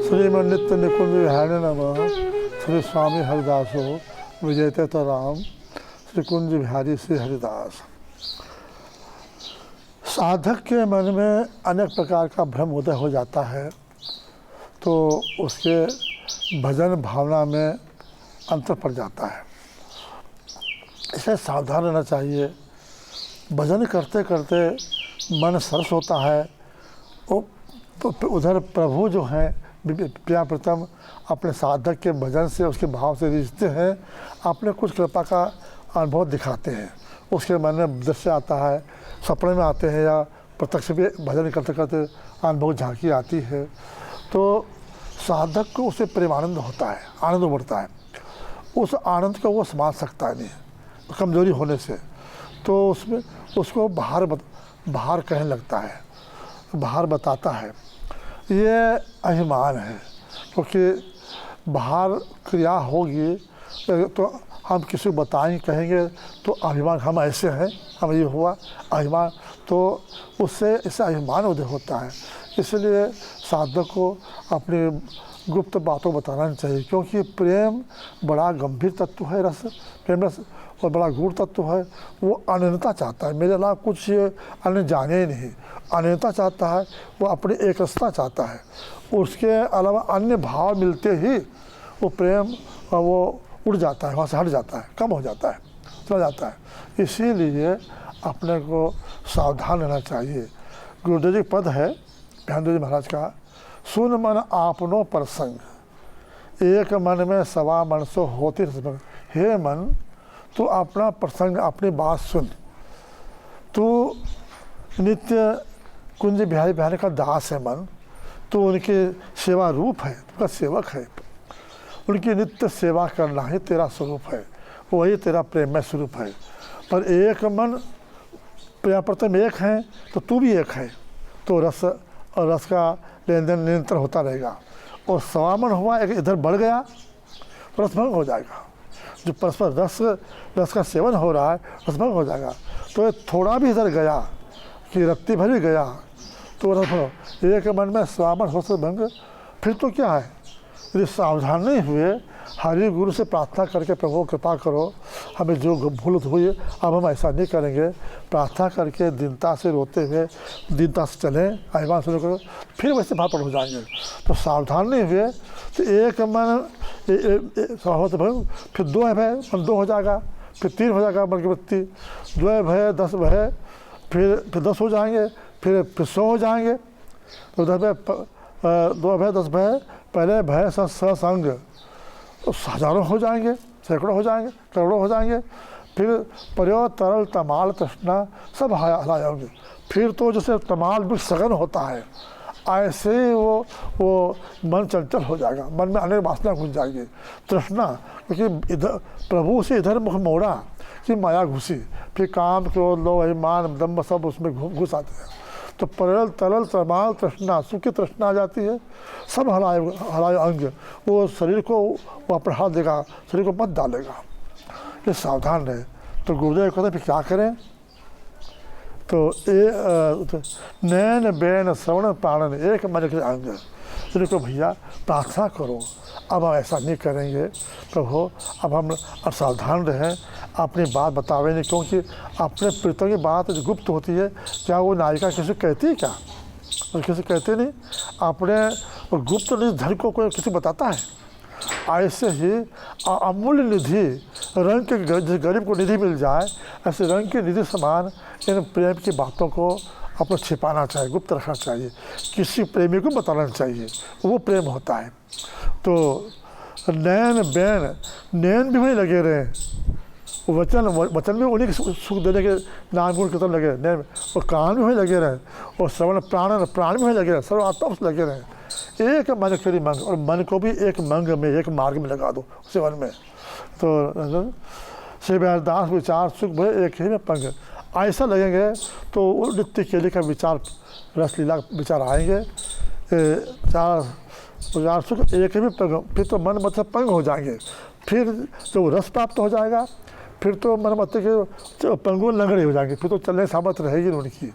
श्रीमन नित्य निकुंज विहाय नमः। श्री स्वामी हरिदासो विजयते तो राम। श्री कुंज बिहारी श्री हरिदास। साधक के मन में अनेक प्रकार का भ्रम उदय हो जाता है तो उसके भजन भावना में अंतर पड़ जाता है। इसे सावधान रहना चाहिए। भजन करते करते मन सरस होता है। उधर प्रभु जो हैं प्रिया प्रथम अपने साधक के भजन से उसके भाव से रिझते हैं, अपने कुछ कृपा का अनुभव दिखाते हैं। उसके मन में दृश्य आता है, सपने में आते हैं या प्रत्यक्ष भी भजन करते करते अनुभव झांकी आती है तो साधक को उसे प्रेमानंद होता है, आनंद उमड़ता है। उस आनंद को वो संभाल सकता नहीं कमजोरी होने से, तो उसमें उसको बाहर कहने लगता है, बाहर बताता है। ये अभिमान है, क्योंकि बाहर क्रिया होगी तो हम किसी को बताएंगे कहेंगे तो अभिमान, हम ऐसे हैं, हम ये हुआ अभिमान, तो उससे इससे अभिमान उदय होता है। इसलिए साधक को अपनी गुप्त बातों बताना चाहिए, क्योंकि प्रेम बड़ा गंभीर तत्व है, रस प्रेम रस और बड़ा गूढ़ तत्व है। वो अनन्यता चाहता है, मेरे अलावा कुछ अन्य जाने ही नहीं, अनन्यता चाहता है, वो अपनी एक रसता चाहता है। उसके अलावा अन्य भाव मिलते ही वो प्रेम वो उड़ जाता है, वहाँ से हट जाता है, कम हो जाता है, चला जाता है। इसीलिए अपने को सावधान रहना चाहिए। गुरुदेव जी पद है ध्यानदेव जी महाराज का, सुन मन आपनो प्रसंग, एक मन में सवा मन सो होती रसभंग। हे मन, तू अपना प्रसंग, अपनी बात सुन। तू नित्य कुंज बिहारी बिहारी का दास है मन, तू उनके सेवा रूप है, उनका सेवक है। उनकी नित्य सेवा करना ही तेरा स्वरूप है, वही तेरा प्रेममय स्वरूप है। पर एक मन प्रिया प्रथम एक है तो तू भी एक है, तो रस और रस का लेन देन निरंतर होता रहेगा। और सवा मन हुआ एक इधर बढ़ गया तो रसभंग हो जाएगा। जो परस्पर रस का सेवन हो रहा है रसभंग हो जाएगा। तो ये थोड़ा भी इधर गया कि रत्ती भर भी गया तो रसभंग। एक मन में स्वामन हो भंग, फिर तो क्या है, यदि सावधान नहीं हुए हरि गुरु से प्रार्थना करके प्रभु कृपा करो, हमें जो भूल हुई अब हम ऐसा नहीं करेंगे, प्रार्थना करके दीनता से रोते हुए दीनता से चलें, अभिमान से करो, फिर वैसे भाव पर हो जाएंगे। तो सावधान नहीं हुए तो एक मन स्वभाव भय, फिर दो है भय, मन दो हो जाएगा, फिर तीन हो जाएगा मन की वृत्ति, दो है भय, 10 भय, फिर 10 हो जाएंगे, फिर 100 हो जाएंगे। तो 10 भय, 2 भय, 10 भय, पहले भय सत्संग तो हजारों हो जाएंगे, सैकड़ों हो जाएंगे, करोड़ों हो जाएंगे। फिर पर्यो तरल तमाल तृष्णा सब हला जाओगे। फिर तो जैसे तमाल भी सघन होता है ऐसे ही वो मन चंचल हो जाएगा, मन में अनेक वासना घुस जाएगी, तृष्णा, क्योंकि इधर प्रभु से इधर मुख मोड़ा कि माया घुसी, फिर काम क्रोध लोभ अभिमान दम्भ सब उसमें घुस आते हैं। तो परल तरल तमाल तृष्णा, सुख की तृष्णा आ जाती है, सब हराए अंग, वो शरीर को वो अपना हाथ देगा, शरीर को मत डालेगा। ये सावधान रहे। तो गुरुदेव कहते फिर क्या करें, तो नैन बैन श्रवण प्राणन एक मन के अंग। को भैया प्रार्थना करो, अब हम ऐसा नहीं करेंगे प्रभु, अब हम सावधान रहें, अपनी बात बतावे नहीं, क्योंकि अपने प्रीतम की बात जो गुप्त होती है, क्या वो नायिका किसी कहती है क्या, और किसी कहते नहीं, अपने गुप्त निधि धन को कोई किसी बताता है। ऐसे ही अमूल्य निधि रंग के जैसे गरीब को निधि मिल जाए, ऐसे रंग की निधि समान इन प्रेम की बातों को अपने छिपाना चाहिए, गुप्त रखना चाहिए, किसी प्रेमी को बताना चाहिए, वो प्रेम होता है। तो नैन बैन, नैन भी वहीं लगे रहे, वचन भी उन्हीं के सुख देने के नाम गुण कीर्तन लगे रहे, नैन, और कान भी वहीं लगे रहे, और श्रवण प्राण भी वहीं लगे रहे, सर्व आत्मा से लगे रहे। एक मन करी मंग, और मन को भी एक मंग में, एक मार्ग में लगा दो सेवन में। तो श्री दास विचार सुख भय एक ही में पंग, ऐसा लगेंगे तो नित्य केले का विचार रसलीला विचार आएंगे, चार विचार सुख एक ही में पंग, फिर तो मन मतलब पंग हो जाएंगे। फिर जो रस प्राप्त हो जाएगा, फिर तो मन मतलब के पंगु लंगड़े हो जाएंगे, फिर तो चलने की सामर्थ्य रहेगी उनकी।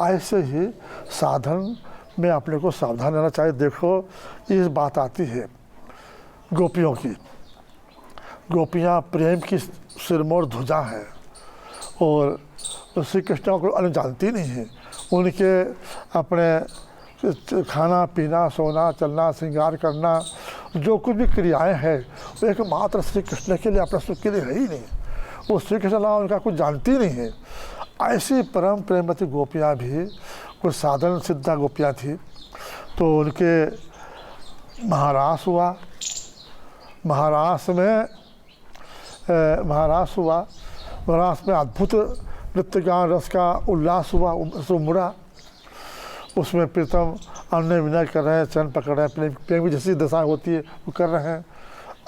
ऐसे ही साधन में अपने को सावधान रहना चाहिए। देखो इस बात आती है गोपियों की, गोपियाँ प्रेम की सिरमौर ध्वजा है और श्री कृष्ण को अन्य जानती नहीं है। उनके अपने खाना पीना सोना चलना श्रृंगार करना जो कुछ भी क्रियाएं हैं वो एकमात्र श्री कृष्ण के लिए, अपने सुख के लिए है ही नहीं। वो श्री कृष्ण अलावा उनका कुछ जानती नहीं है। ऐसी परम प्रेमवती गोपियाँ भी कुछ साधारण सिद्धा गोपियाँ थी। तो उनके महारास हुआ, महारास में अद्भुत नृत्य गान रस का उल्लास हुआ, उमड़ा। उसमें प्रीतम अन्य विनय कर रहे हैं, चरण पकड़ रहे हैं, प्रेम की जैसी दशा होती है वो कर रहे हैं।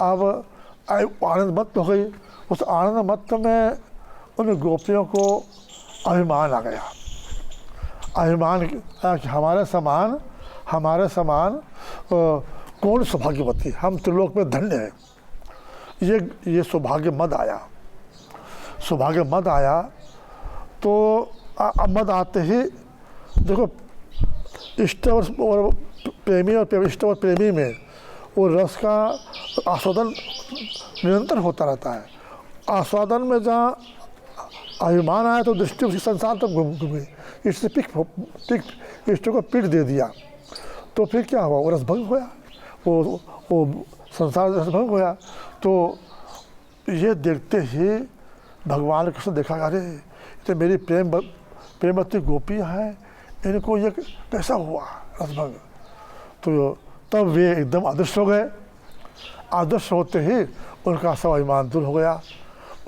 अब आनंद मत हो गई। उस आनंद मत में उन गोपियों को अभिमान आ गया। अभिमान कि हमारे समान कौन सौभाग्यवती, हम त्रिलोक में धन्य हैं। ये सौभाग्य मद आया। तो मद आते ही देखो इष्ट और प्रेमी और इष्ट और प्रेमी में वो रस का आस्वादन निरंतर होता रहता है। आस्वादन में जहाँ अभिमान आया तो दृष्टि उसी संसार तक घूमी, इष्ट से इष्ट को पीठ दे दिया। तो फिर क्या हुआ, वो रसभंग होया, वो संसार रसभंग होया। तो ये देखते ही भगवान कृष्ण देखा, अरे तो मेरी प्रेमवती गोपी है, इनको ये कैसा हुआ रसभंग। तो तब वे एकदम आदर्श हो गए। आदर्श होते ही उनका सब अभिमान दूर हो गया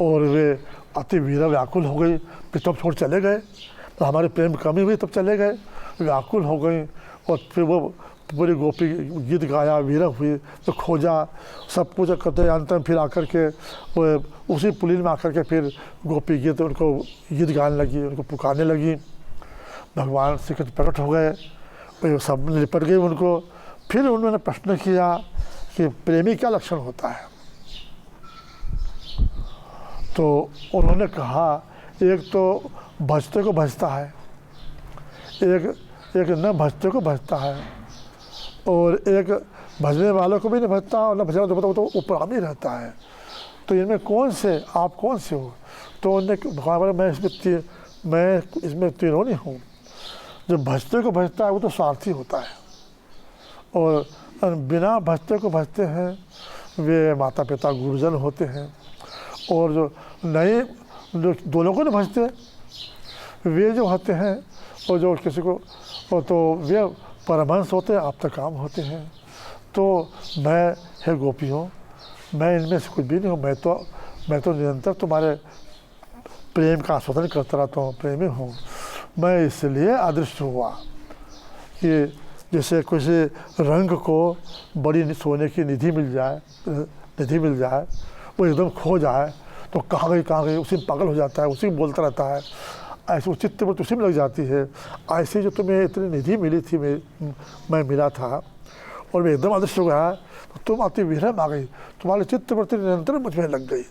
और वे अति वीरा व्याकुल हो गई। फिर तब छोड़ चले गए, तो हमारे प्रेम कमी हुई, तब चले गए, व्याकुल हो गई। और फिर वो पूरी गोपी गीत गाया, वीरक हुई, तो खोजा, सब कुछ करते अंत में फिर आकर के वो उसी पुलिन में आकर के फिर गोपी गीत उनको गीत गाने लगी, उनको पुकारने लगी। भगवान श्री कृष्ण प्रकट हो गए, वो सब निपट गए उनको। फिर उन्होंने प्रश्न किया कि प्रेमी क्या लक्षण होता है। तो उन्होंने कहा एक तो भजते को भजता है, एक न भजते को भजता है, और एक भजने वालों को भी नहीं भजता और न भजने वालों को तो उपरामी रहता है। तो इनमें कौन से आप कौन से हो। तो उन्होंने भगवान बोला मैं इसमें तीनों नहीं हूँ। जो भजते को भजता है वो तो स्वार्थी होता है, और बिना भजते को भजते हैं वे माता पिता गुरुजन होते हैं। और जो नए जो दोनों को नहीं भजते वे जो होते हैं, और जो किसी को तो वे परमहंस होते हैं, आप तक काम होते हैं। तो मैं है गोपियों, मैं इनमें से कुछ भी नहीं हूँ। मैं तो निरंतर तुम्हारे प्रेम का आस्वादन करता रहता हूँ, प्रेमी हूँ। मैं इसलिए अदृश्य हुआ कि जैसे किसी रंग को बड़ी सोने की निधि मिल जाए, वो एकदम खो जाए तो कहाँ गई उसी में पागल हो जाता है, उसी में बोलता रहता है। ऐसे चित्त पर उसी में लग जाती है। ऐसे जो तुम्हें इतनी निधि मिली थी, मैं मिला था और मैं एकदम अदृश्य हो गया, तो तुम अति विरह आ गई, तुम्हारे चित्त प्रति निरंतर मुझ में लग गई,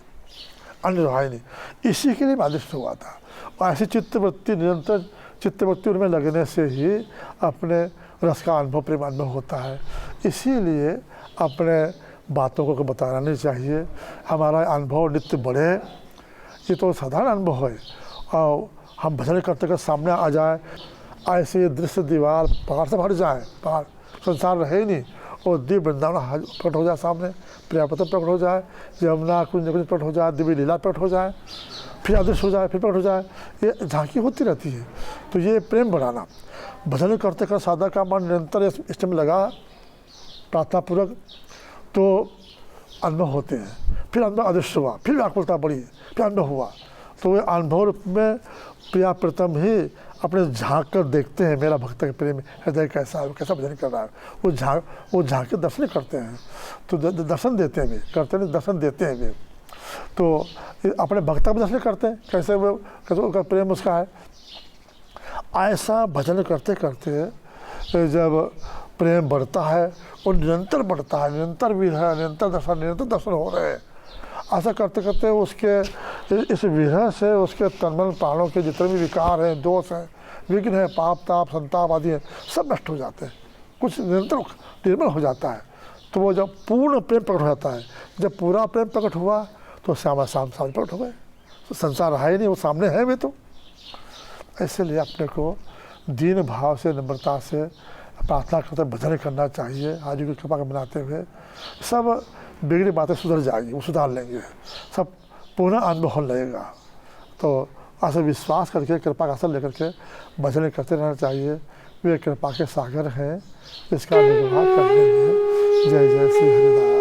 अन्य रहा ही नहीं। इसी के लिए मैं अदृश्य हुआ था। और ऐसी निरंतर चित्तवृत्ति उनमें लगने से ही अपने रस का अनुभव, प्रेम अनुभव होता है। इसीलिए अपने बातों को बताना नहीं चाहिए, हमारा अनुभव नित्य बढ़े। ये तो साधारण अनुभव है, और हम भजन करते करते सामने आ जाए, ऐसे दृश्य दीवार पहाड़ से भर जाए, पहाड़ संसार रहे ही नहीं, और दिव्य वृंदावन प्रकट हो जाए सामने, प्रियापत प्रकट हो जाए, यमुना कुंज प्रकट हो जाए, दिव्य लीला प्रकट हो जाए, फिर अदृश्य हो जाए, फिर प्रकट हो जाए, ये झांकी होती रहती है। तो ये प्रेम बढ़ाना, भजन करते करते साधक का मन निरंतर इष्ट में लगा प्रार्थनापूर्वक, तो अनुभव होते हैं। फिर अनुभव अदृश्य हुआ, फिर व्याकुलता बढ़ी, फिर अनुभव हुआ। तो वे अनुभव रूप में प्रिया प्रथम ही अपने झांक कर देखते हैं, मेरा भक्त के प्रेम हृदय कैसा है, कैसा भजन कर रहा है। वो झांक के दर्शन करते हैं, तो दर्शन देते हैं वे, करते नहीं दर्शन देते हैं वे। तो अपने भक्त का भी दर्शन करते हैं, कैसे वो कैसे प्रेम उसका है। ऐसा भजन करते करते जब प्रेम बढ़ता है और निरंतर बढ़ता है, निरंतर विरह, निरंतर दर्शन हो रहे हैं। ऐसा करते करते उसके इस विरह से उसके तनमन प्राणों के जितने भी विकार हैं, दोष हैं, विघ्न है, पाप ताप संताप आदि है, सब नष्ट हो जाते हैं, कुछ निरंतर निर्मल हो जाता है। तो वो जब पूर्ण प्रेम प्रकट हो जाता है, जब पूरा प्रेम प्रकट हुआ तो श्यामा शाम सामने प्रकट हो गए, तो संसार रहा ही नहीं, वो सामने है वे तो। ऐसे लिए अपने को दीन भाव से, नम्रता से प्रार्थना करते भजन करना चाहिए। आज की कृपा को मनाते हुए सब बिगड़ी बातें सुधर जाएंगी, वो सुधार लेंगे, सब पुनः अनुभव लगेगा। तो ऐसे विश्वास करके कृपा का असर लेकर के भजन करते रहना चाहिए। वे कृपा के सागर हैं, इसका निर्वाह कर लेंगे। जय जय श्री हरिदास।